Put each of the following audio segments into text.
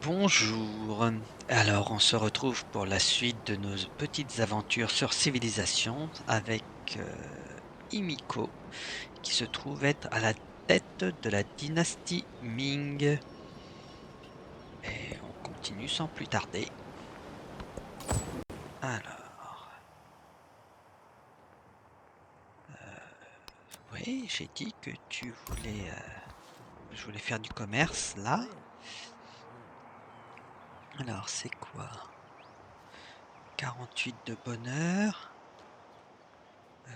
Bonjour. Alors, on se retrouve pour la suite de nos petites aventures sur Civilisation avec Himiko, qui se trouve être à la tête de la dynastie Ming. Et on continue sans plus tarder. Alors, oui, j'ai dit que je voulais faire du commerce là. Alors, c'est quoi? 48 de bonheur.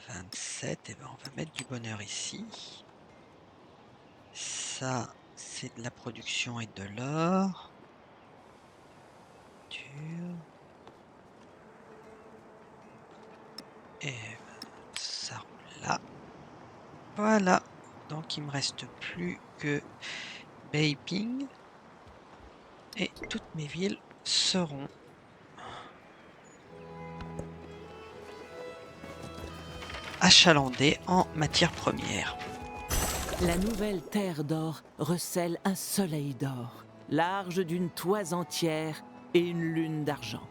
27, et ben on va mettre du bonheur ici. Ça, c'est de la production et de l'or. Dur. Et ça roule là. Voilà. Donc il me reste plus que Beiping. Et toutes mes villes seront achalandées en matière première. La nouvelle terre d'or recèle un soleil d'or, large d'une toise entière et une lune d'argent.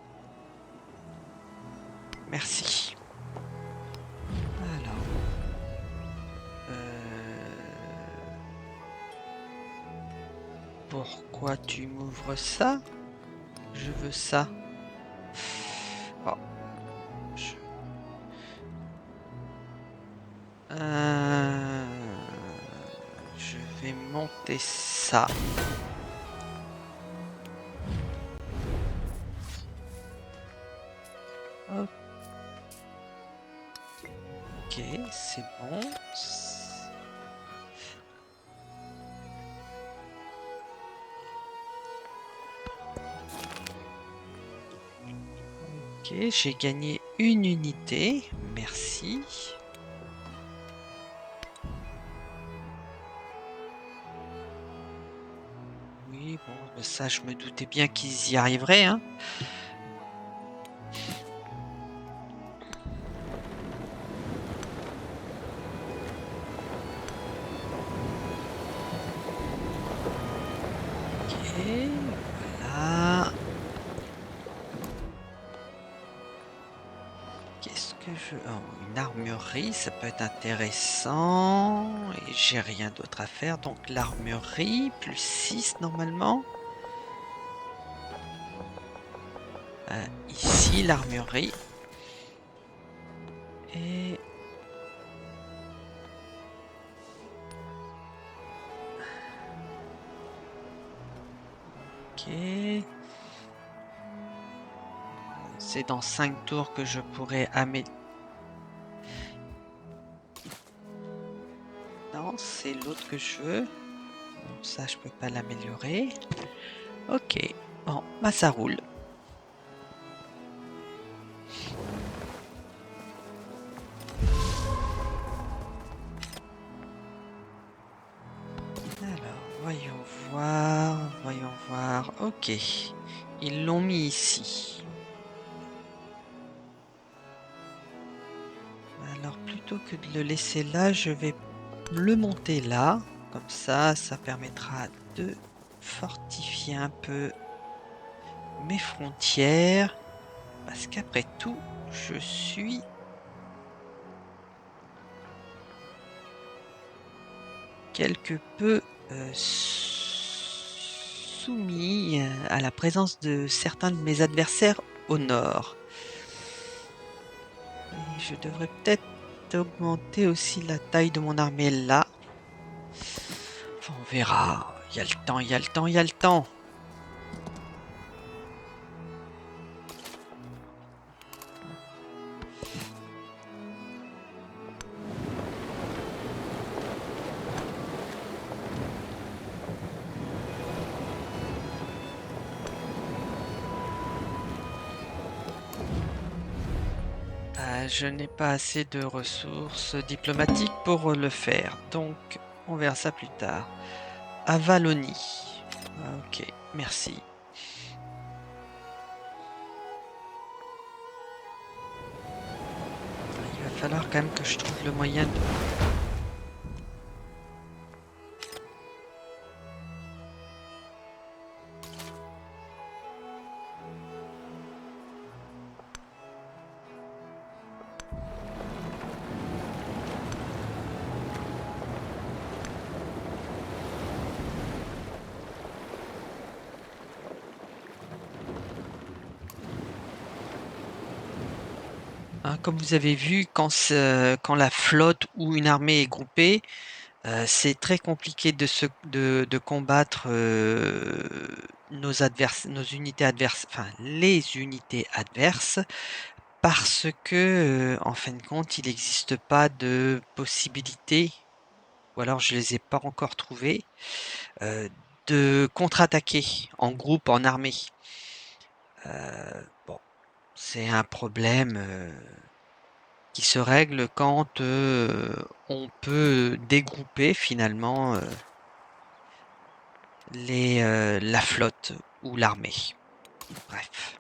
Merci. Alors. Pourquoi tu m'ouvres ça? Je veux ça. Oh. Je vais monter ça. Ok, c'est bon. Ok, j'ai gagné une unité. Merci. Oui, bon, ça, je me doutais bien qu'ils y arriveraient, hein. Ok, voilà. Qu'est-ce que je... Oh, une armurerie, ça peut être intéressant. Et j'ai rien d'autre à faire. Donc l'armurerie, plus 6 normalement. Ici, l'armurerie. Et... Ok. C'est dans 5 tours que je pourrais améliorer. Non, c'est l'autre que je veux. Bon, ça, je peux pas l'améliorer. Ok. Bon, bah ça roule. Alors, voyons voir. Voyons voir. Ok. Ils l'ont mis ici. Alors, plutôt que de le laisser là, je vais le monter là. Comme ça permettra de fortifier un peu mes frontières. Parce qu'après tout, je suis quelque peu soumis à la présence de certains de mes adversaires au nord. Et je devrais peut-être augmenter aussi la taille de mon armée là. Enfin, on verra. Il y a le temps, il y a le temps, il y a le temps. Je n'ai pas assez de ressources diplomatiques pour le faire, donc on verra ça plus tard. Avalonie. Ok, merci. Il va falloir quand même que je trouve le moyen de... Hein, comme vous avez vu, quand la flotte ou une armée est groupée, c'est très compliqué de combattre nos unités adverses, enfin les unités adverses, parce que, en fin de compte, il n'existe pas de possibilité, ou alors je les ai pas encore trouvées, de contre-attaquer en groupe, en armée. Bon, c'est un problème qui se règle quand on peut dégrouper finalement la flotte ou l'armée. Bref.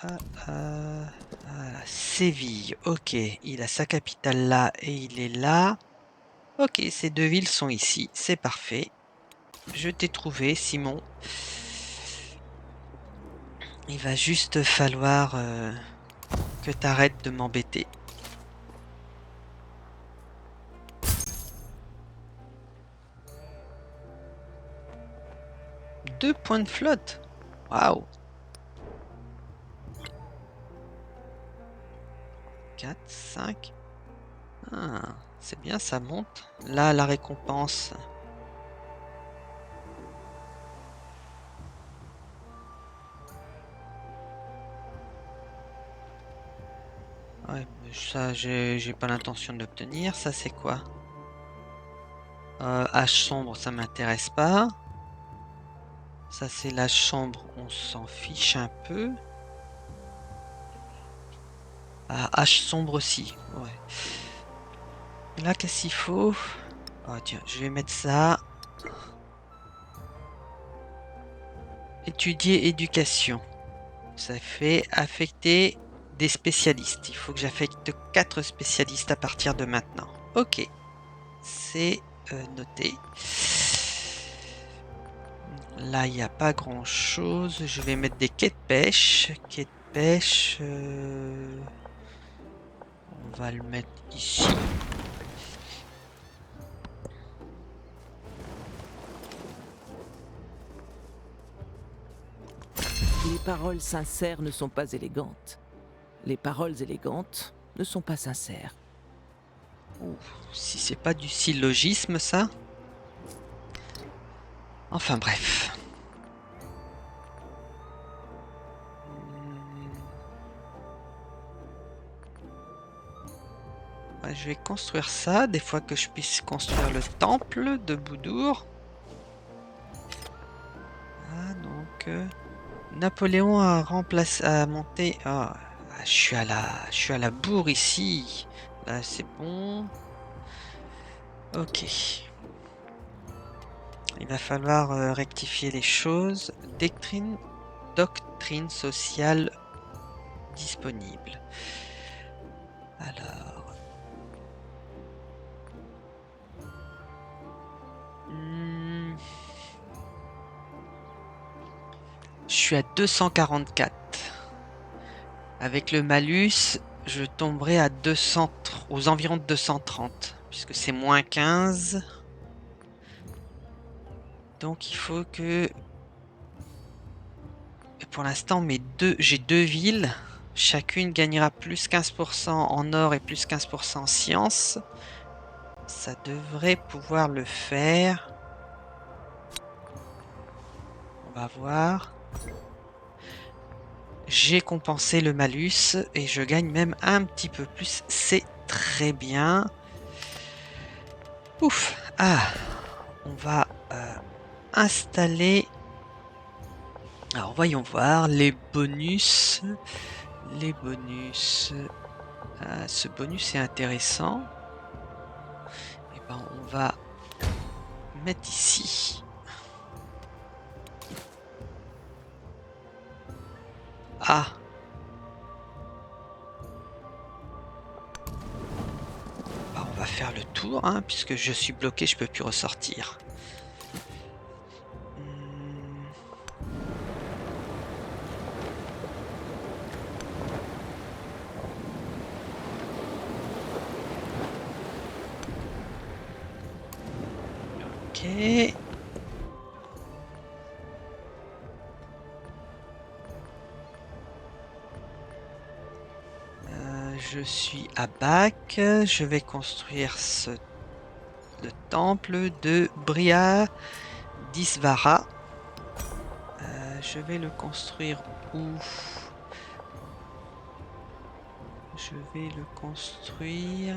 Ah, voilà. Séville, ok. Il a sa capitale là et il est là. Ok, ces deux villes sont ici. C'est parfait. Je t'ai trouvé, Simon. Il va juste falloir que t'arrêtes de m'embêter. 2 points de flotte. Waouh. 4, 5. Ah, c'est bien, ça monte. Là, la récompense. Ouais, mais ça, j'ai pas l'intention de l'obtenir. Ça, c'est quoi? Hache sombre, ça m'intéresse pas. Ça, c'est la chambre, on s'en fiche un peu. Ah, hache sombre aussi, ouais. Là, qu'est-ce qu'il faut? Oh, tiens, je vais mettre ça. Étudier éducation. Ça fait affecter des spécialistes. Il faut que j'affecte 4 spécialistes à partir de maintenant. Ok, c'est noté. Là, il n'y a pas grand-chose. Je vais mettre des quais de pêche. Quais de pêche. On va le mettre ici. Les paroles sincères ne sont pas élégantes. Les paroles élégantes ne sont pas sincères. Ouh, si c'est pas du syllogisme, ça. Enfin bref. Ouais, je vais construire ça, des fois que je puisse construire le temple de Boudour. Ah, donc... Napoléon a monté... Ah, je suis à la bourre ici. Là, c'est bon. Ok. Il va falloir rectifier les choses. Doctrine sociale disponible. Alors... Je suis à 244. Avec le malus, je tomberai à 200, aux environs de 230, puisque c'est moins 15. Donc il faut que... Pour l'instant, j'ai deux villes. Chacune gagnera plus 15% en or et plus 15% en sciences. Ça devrait pouvoir le faire. On va voir. J'ai compensé le malus et je gagne même un petit peu plus. C'est très bien. Ouf. Ah, on va installer... Alors voyons voir les bonus. Les bonus. Ce bonus est intéressant. Et ben on va mettre ici. Ah. Bah, on va faire le tour, hein, puisque je suis bloqué, je peux plus ressortir. Ok. je suis à Bac. Je vais construire le temple de Brihadeesvara. Je vais le construire où? Je vais le construire...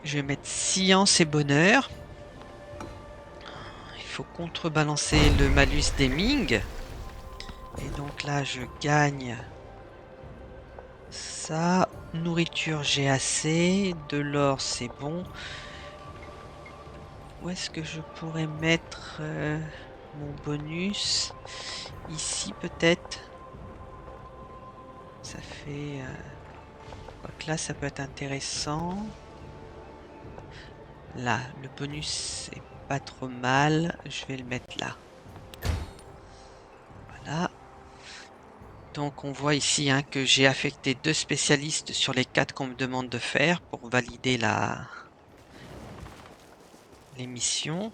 Je vais mettre science et bonheur. Il faut contrebalancer le malus des Ming. Et donc là, je gagne ça. Nourriture, j'ai assez. De l'or, c'est bon. Où est-ce que je pourrais mettre mon bonus? Ici, peut-être. Ça fait... donc là, ça peut être intéressant. Là, le bonus est pas trop mal. Je vais le mettre là. Voilà. Donc on voit ici hein, que j'ai affecté 2 spécialistes sur les 4 qu'on me demande de faire pour valider les missions.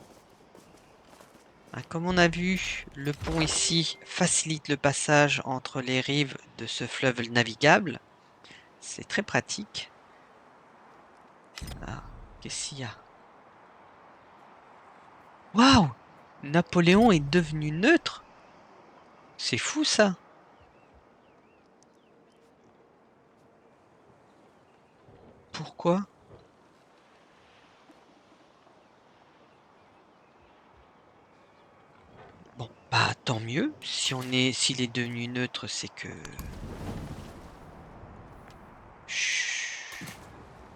Hein, comme on a vu, le pont ici facilite le passage entre les rives de ce fleuve navigable. C'est très pratique. Ah, qu'est-ce qu'il y a? Waouh! Napoléon est devenu neutre? C'est fou ça! Pourquoi? Bon, bah tant mieux. S'il est devenu neutre, c'est que... Chut,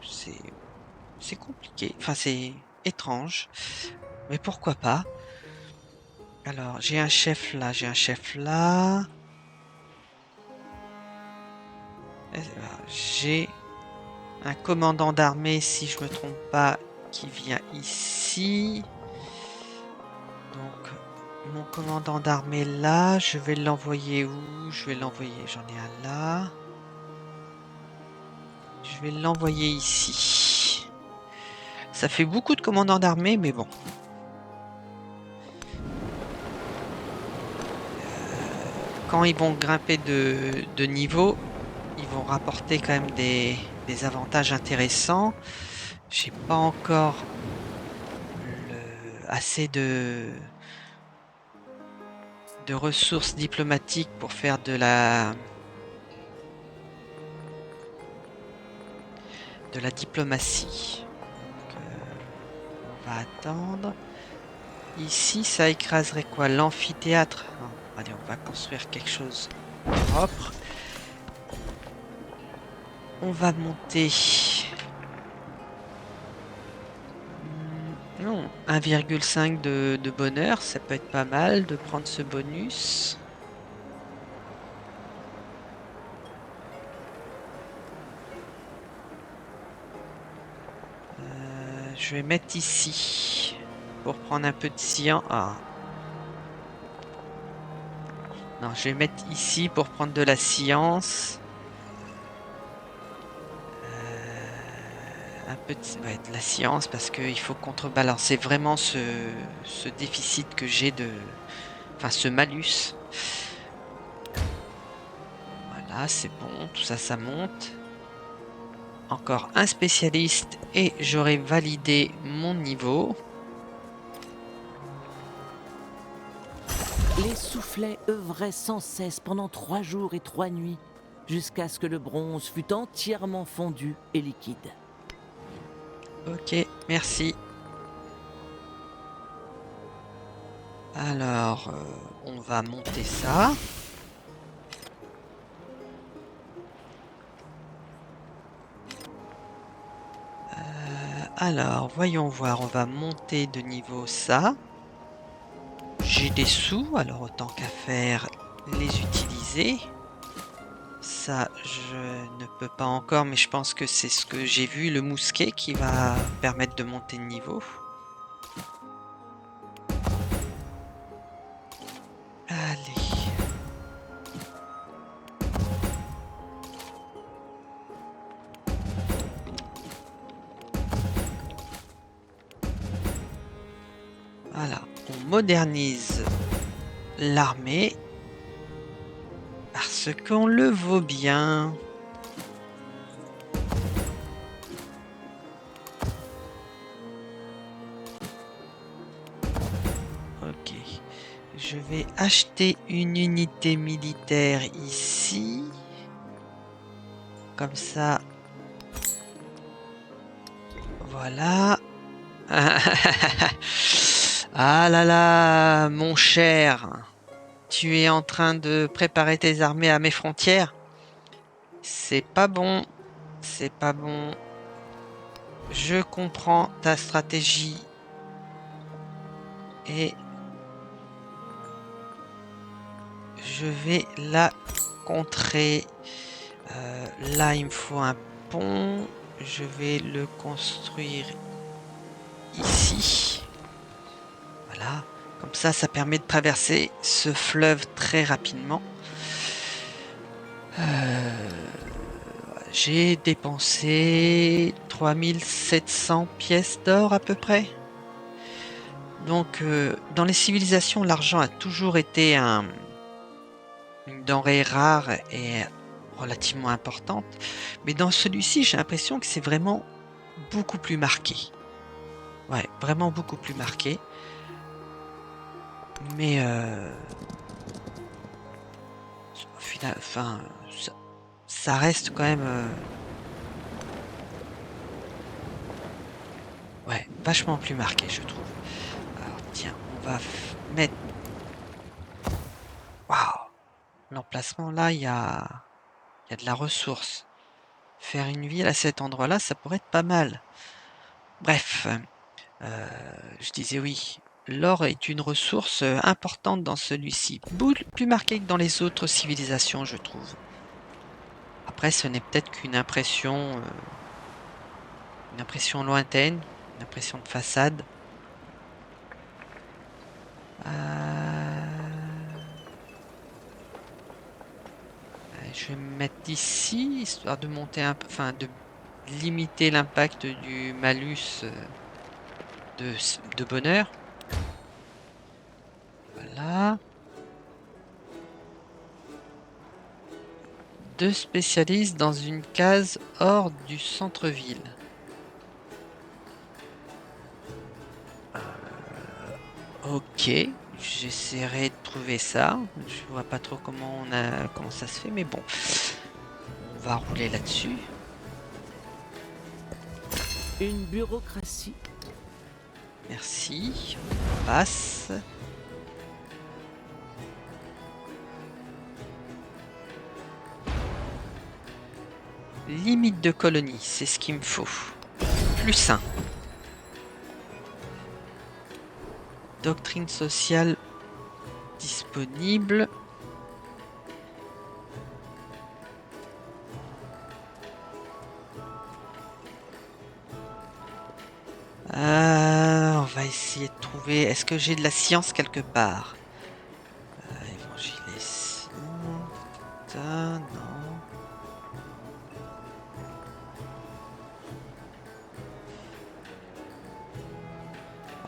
c'est compliqué. Enfin, c'est étrange. Mais pourquoi pas? Alors, j'ai un chef là, j'ai un chef là. J'ai un commandant d'armée, si je me trompe pas, qui vient ici. Donc, mon commandant d'armée là, je vais l'envoyer où? Je vais l'envoyer, j'en ai un là. Je vais l'envoyer ici. Ça fait beaucoup de commandants d'armée, mais bon. Quand ils vont grimper de niveau, ils vont rapporter quand même des avantages intéressants. J'ai pas encore assez de ressources diplomatiques pour faire de la diplomatie. Donc, on va attendre. Ici, ça écraserait quoi? L'amphithéâtre? Allez, on va construire quelque chose de propre. On va monter... Non, 1,5 de bonheur, ça peut être pas mal de prendre ce bonus. Je vais mettre ici pour prendre un peu de science. Ah. Non, je vais mettre ici pour prendre de la science. Un peu de la science parce qu'il faut contrebalancer vraiment ce déficit que j'ai de... Enfin, ce malus. Voilà, c'est bon. Tout ça, ça monte. Encore un spécialiste et j'aurai validé mon niveau. Les soufflets œuvraient sans cesse pendant 3 jours et 3 nuits, jusqu'à ce que le bronze fût entièrement fondu et liquide. Ok, merci. Alors, on va monter ça. Alors, voyons voir, on va monter de niveau ça. J'ai des sous, alors autant qu'à faire les utiliser. Ça, je ne peux pas encore, mais je pense que c'est ce que j'ai vu, le mousquet qui va permettre de monter de niveau. Allez. Voilà, on modernise l'armée parce Parce qu'on le vaut bien. Ok. Je vais acheter une unité militaire ici. Comme ça. Voilà. Ah là là, mon cher. Tu es en train de préparer tes armées à mes frontières? C'est pas bon. C'est pas bon. Je comprends ta stratégie. Et je vais la contrer. Là, il me faut un pont. Je vais le construire ici. Voilà. Comme ça permet de traverser ce fleuve très rapidement. J'ai dépensé 3700 pièces d'or à peu près. Donc, dans les civilisations, l'argent a toujours été une denrée rare et relativement importante. Mais dans celui-ci, j'ai l'impression que c'est vraiment beaucoup plus marqué. Ouais, vraiment beaucoup plus marqué. Mais au final, enfin, ça reste quand même ouais, vachement plus marqué, je trouve. Alors tiens, on va mettre. Waouh! L'emplacement là, il y a de la ressource. Faire une ville à cet endroit-là, ça pourrait être pas mal. Bref, je disais oui. L'or est une ressource importante dans celui-ci, plus marquée que dans les autres civilisations, je trouve. Après, ce n'est peut-être qu'une impression lointaine, une impression de façade. Je vais me mettre ici, histoire de monter un peu, enfin de limiter l'impact du malus de bonheur. Voilà. 2 spécialistes dans une case hors du centre-ville. Ok, j'essaierai de trouver ça. Je vois pas trop comment ça se fait, mais bon, on va rouler là-dessus. Une bureaucratie. Merci. On passe. Limite de colonie, c'est ce qu'il me faut. Plus 1. Doctrine sociale disponible. On va essayer de trouver. Est-ce que j'ai de la science quelque part? Évangélisme. Non.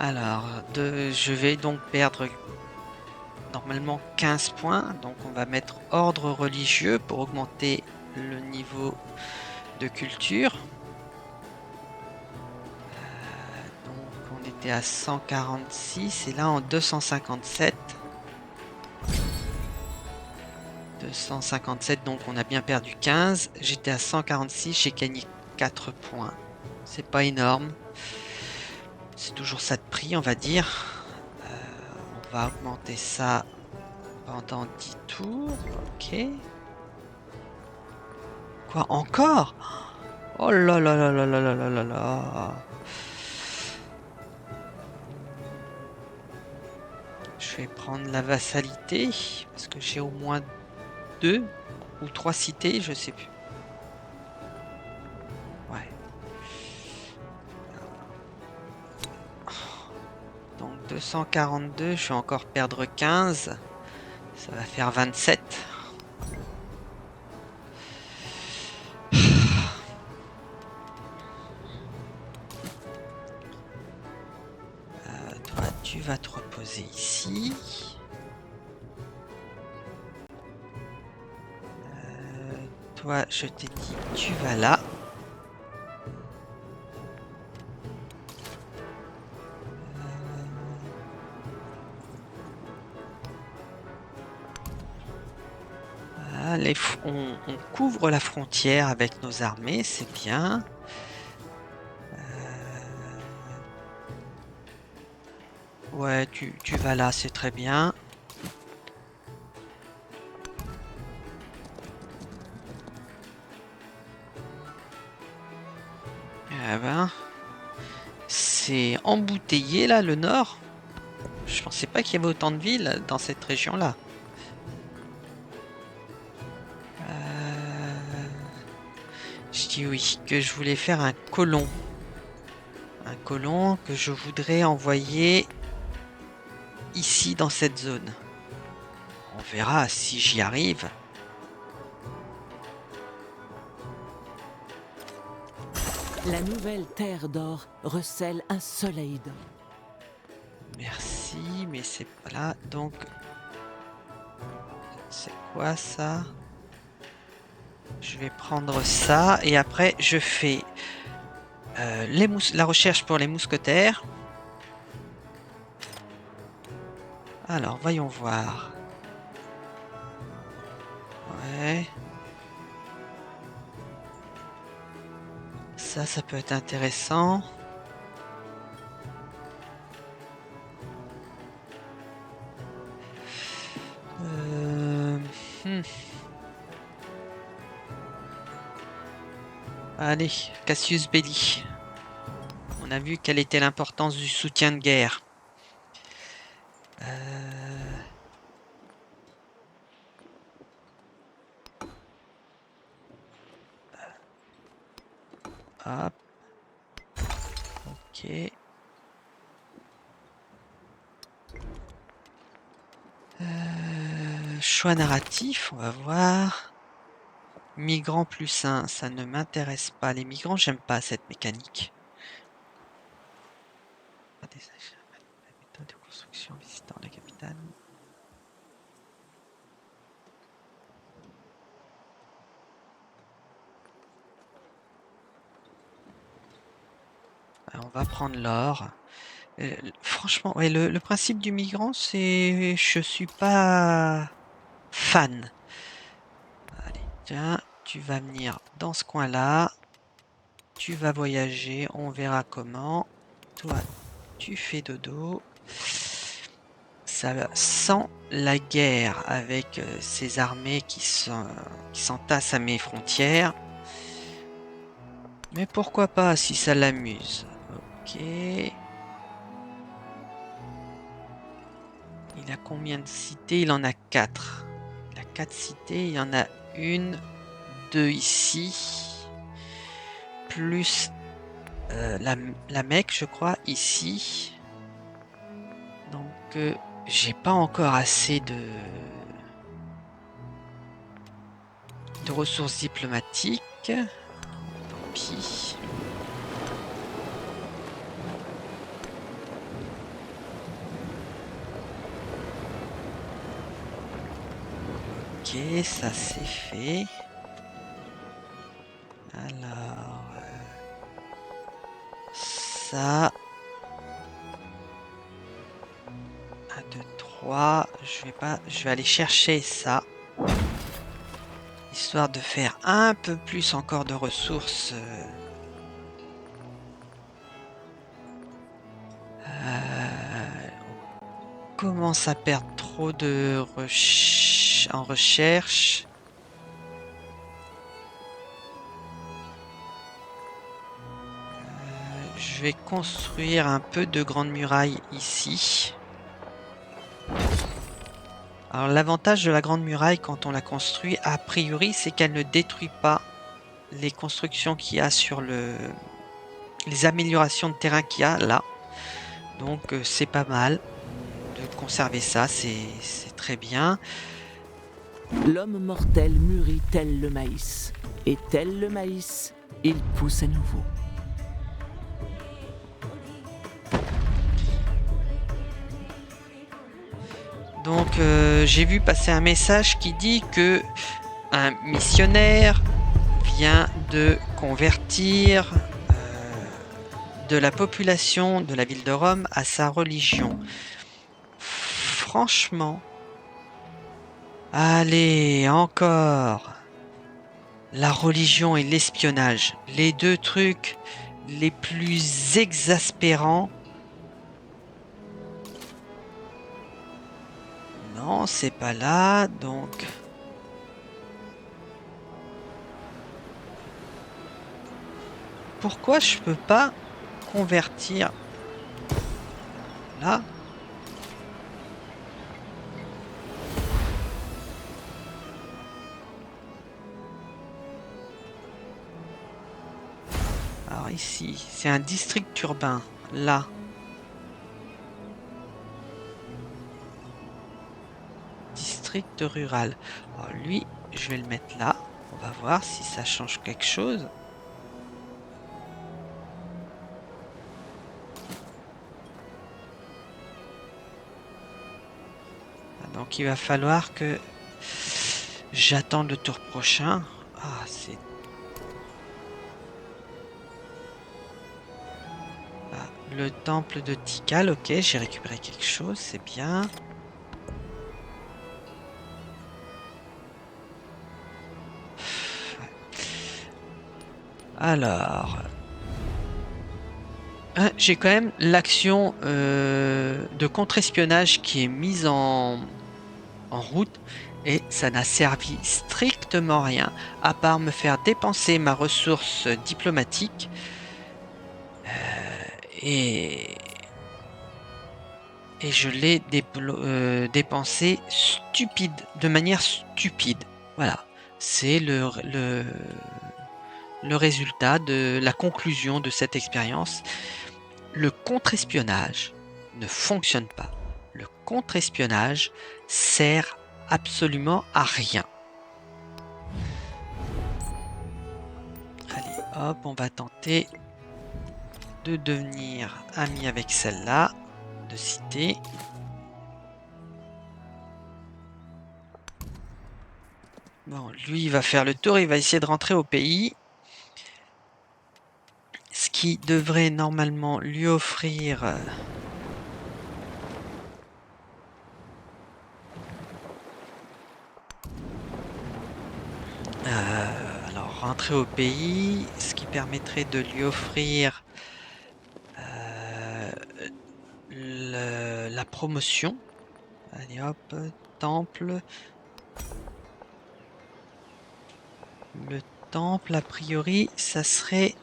Alors, je vais donc perdre normalement 15 points. Donc on va mettre ordre religieux pour augmenter le niveau de culture. Donc on était à 146 et là en 257. 257, donc on a bien perdu 15. J'étais à 146, j'ai gagné 4 points. C'est pas énorme. C'est toujours ça de prix, on va dire. On va augmenter ça pendant 10 tours. Ok. Quoi, encore? Oh là là là là là là là là là. Je vais prendre la vassalité parce que j'ai au moins 2 ou 3 cités, je sais plus. Ouais. Donc 242, je vais encore perdre 15. Ça va faire 27. Toi, tu vas te reposer ici. Toi, je t'ai dit, tu vas là. Voilà, on couvre la frontière avec nos armées, c'est bien. Ouais, tu vas là, c'est très bien. Eh ben, c'est embouteillé là, le nord. Je pensais pas qu'il y avait autant de villes dans cette région-là. Je dis oui, que je voulais faire un colon. Un colon que je voudrais envoyer ici dans cette zone. On verra si j'y arrive. La nouvelle terre d'or recèle un soleil d'or. Merci, mais c'est pas là. Donc, c'est quoi ça? Je vais prendre ça et après je fais la recherche pour les mousquetaires. Alors, voyons voir. Ouais. Ça peut être intéressant. Hmm. Allez, Cassius Belli. On a vu quelle était l'importance du soutien de guerre. Hop. Ok. Choix narratif, on va voir. Migrants plus 1, ça ne m'intéresse pas. Les migrants, j'aime pas cette mécanique. La méthode de construction visitant la capitale. Alors, on va prendre l'or. Franchement, ouais, le principe du migrant, c'est... Je suis pas fan. Allez, tiens, tu vas venir dans ce coin-là. Tu vas voyager, on verra comment. Toi, tu fais dodo. Ça sent la guerre avec ces armées qui s'entassent à mes frontières. Mais pourquoi pas si ça l'amuse. Ok. Il a combien de cités? Il en a 4. Il a 4 cités. Il y en a une, 2 ici. Plus la Mecque, je crois, ici. Donc, j'ai pas encore assez de ressources diplomatiques. Tant pis. Ok, ça c'est fait. Alors, ça. 1, 2, 3. Je vais aller chercher ça. Histoire de faire un peu plus encore de ressources. On commence à perdre trop de en recherche. Je vais construire un peu de grande muraille ici. Alors l'avantage de la grande muraille quand on la construit, a priori, c'est qu'elle ne détruit pas les constructions qu'il y a sur les améliorations de terrain qu'il y a là. Donc c'est pas mal de conserver ça, c'est très bien. L'homme mortel mûrit tel le maïs, et tel le maïs, il pousse à nouveau. Donc j'ai vu passer un message qui dit que un missionnaire vient de convertir de la population de la ville de Rome à sa religion. Franchement, allez, encore. La religion et l'espionnage, les deux trucs les plus exaspérants. Non, c'est pas là, donc... Pourquoi je peux pas convertir là? Alors ici, c'est un district urbain. Là. District rural. Alors lui, je vais le mettre là. On va voir si ça change quelque chose. Donc il va falloir que j'attende le tour prochain. Ah, c'est... Ah, le temple de Tikal, ok, j'ai récupéré quelque chose, c'est bien. Alors... j'ai quand même l'action de contre-espionnage qui est mise en route et ça n'a servi strictement rien à part me faire dépenser ma ressource diplomatique et je l'ai dépensé de manière stupide. Voilà, c'est le résultat de la conclusion de cette expérience. Le contre-espionnage ne fonctionne pas. Le contre-espionnage sert absolument à rien. Allez, hop, on va tenter de devenir ami avec celle-là, de citer. Bon, lui, il va faire le tour, il va essayer de rentrer au pays. Ce qui devrait normalement lui offrir... alors, rentrer au pays, ce qui permettrait de lui offrir la promotion. Allez hop, temple. Le temple, a priori, ça serait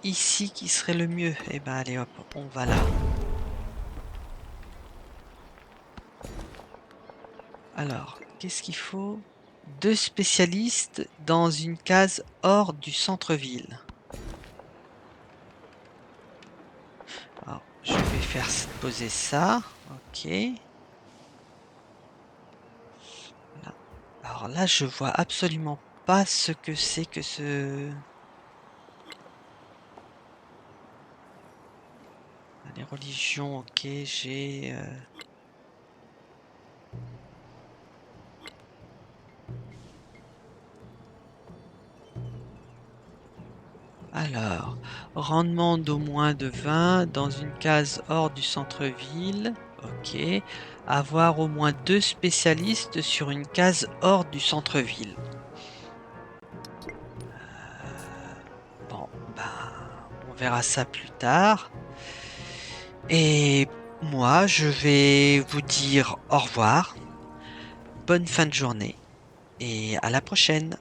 ici qui serait le mieux. Et ben allez hop, on va là. Alors, qu'est-ce qu'il faut? 2 spécialistes dans une case hors du centre-ville. Alors, je vais faire poser ça. Ok. Là. Alors là, je vois absolument pas ce que c'est que ce... Les religions, ok, j'ai... Alors, rendement d'au moins de 20 dans une case hors du centre-ville. Ok. Avoir au moins 2 spécialistes sur une case hors du centre-ville. Bon, ben, on verra ça plus tard. Et moi, je vais vous dire au revoir. Bonne fin de journée. Et à la prochaine.